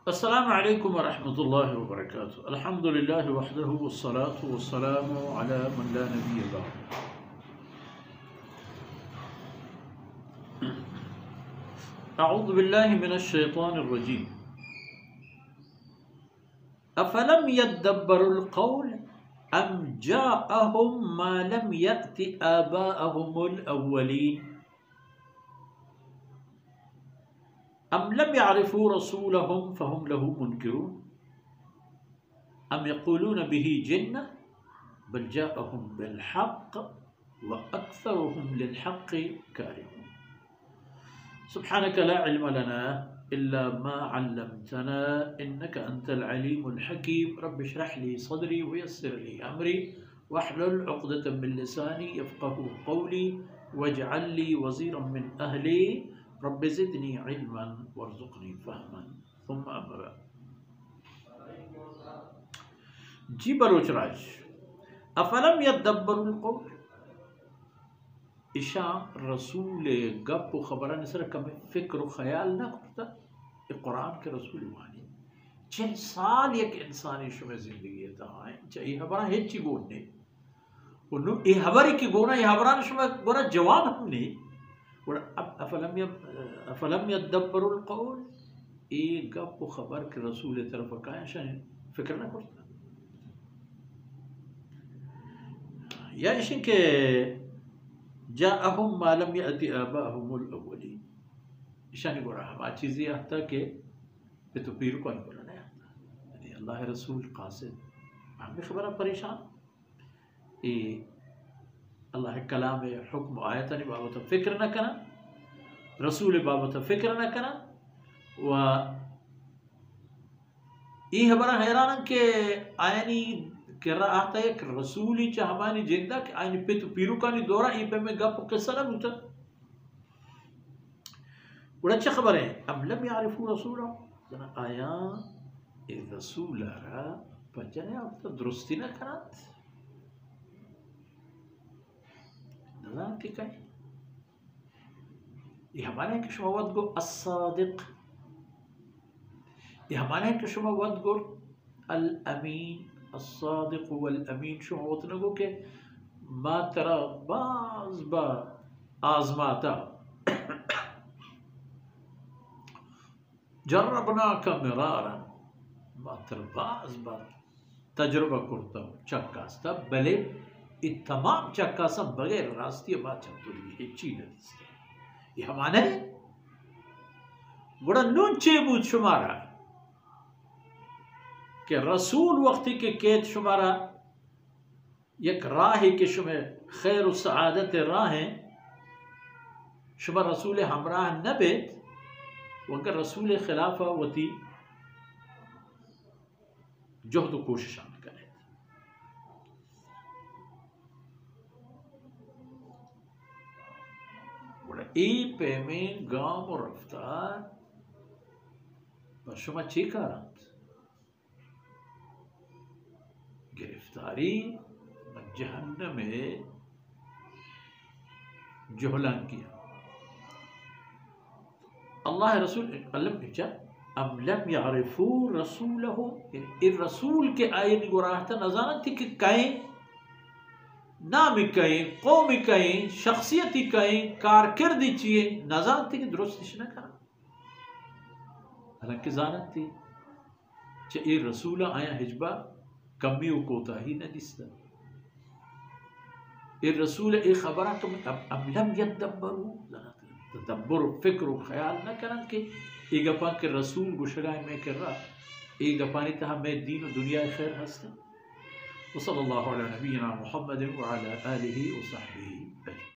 अस्सलामु अलैकुम वरहमतुल्लाहि वबरकातुहू। अल्हम्दुलिल्लाहि वहदहू वस्सलातु वस्सलामु अला मन ला नबिय्य बअद। अऊज़ु बिल्लाहि मिनश शैतानिर रजीम। अफलम यद्दब्बरुल क़ौल अम जाअहुम मा लम यअति आबाअहुमुल अव्वलीन अम लम यअरिफू रसूलहुम फहुम लहू मुनकिरून अम यक़ूलून बिही जिन्नह बल जाअहुम बिल हक़्क़ व अक्सरुहुम लिल हक़्क़ि कारिहून। सुब्हानक ला इल्म लना इल्ला मा अल्लमतना इन्नका अंतल अलीमुल हकीम। रब्बि इश्रह ली सदरी व यस्सिर ली अमरी वहलुल उक़दतम मिन लिसानी यफ़क़हू क़ौली वजअल ली वज़ीरम मिन अहली रब्बि ज़िदनी इल्मन वरज़ुक़नी फ़हमन सुम्मा अम्मा बाद। जी बलोचराज अफलम यद्दब्बरुल क़ौल इशा रसूल गप खबर नसर कम फिक्र ख्याल न करता कुरान के रसूल वानी चंद साल एक इंसानी शुमे जिंदगी है चाहिए हमारा हेची गोने उन्नु ए हमारी की गोना ये हमारा शुमे गोना जवाब हमने अफलम यद्दब्बरुल क़ौल ए गप खबर के रसूल तरफ का शान फिक्र न करता या इशन के जाअहुम मा लम यअति आबाअहुमुल अव्वलीन ईशानी गोरा हम चीज़ें आता के पे तो पीर को नहीं बोलना आता यानी अल्लाह रसूल कासिद हमें खबर परेशान ये अल्लाह कलाम हुक्म आयत नहीं बाबत फिक्र न करना रसूल बाबत फिक्र न करना व ये हमारा हैरान के आयनी करा आता है रसूली चाहमानी जिंदा के आयनी पे तो पीरू का नहीं दौरा ये पे में गप किस्सा ना पूछा बड़ा अच्छा खबर है। अब लम यारिफू रसूला जना आया ए रसूल रा पजने अब तो दुरुस्ती ना करत नज़ार के कहीं ये हमारे के शुमावत गो अस्सादिक ये हमारे के शुमावत गो अल अमीन अस्सादिक वल अमीन शुमावत नगो के मातरा बाज बा आजमाता जर्रबना का मिरारा मात्र बाज बार तजुर्बा करता हूँ चक्कास्ता भले ये तमाम चक्कासा बगैर रास्ते बात चलती है चीज़ ये हमारे बड़ा नून चेबूत शुमारा के रसूल वक्ती के केत शुमारा एक राह के शुमे खैर व सआदत राहें शुमा रसूल हमराह नबेत वगर रसूल खिलाफा वती जहद कोशिश करे बड़ा ए पे में गांव और रफ्तार शुमा चीकारात गिरफ्तारी जहन्नम में जोहलान किया अल्लाह रसूल अम लम यारिफू रसूलहु इन रसूल के आयन गुराहता नजारत थी कि कहीं नाम कहीं कौम कहीं शख्सियत कहीं कारकिर्दी चाहिए नजारत थी कि दुरुस्त न करा हालांकि जानत थी चे रसूल आया हिजबा कमी कोता ही न दिसता ये रसूल ए खबरा तुम अब लम यद्दब्बरू तदब्बर फिक्र ख्याल न करन के ए गपा के रसूल गुशराय में कर रहा ए गपानी तहा मैं दीन और दुनिया खैर हस्ते वसल्लल्लाहु अला नबीना मुहम्मद व अला आलिहि व सहबिही।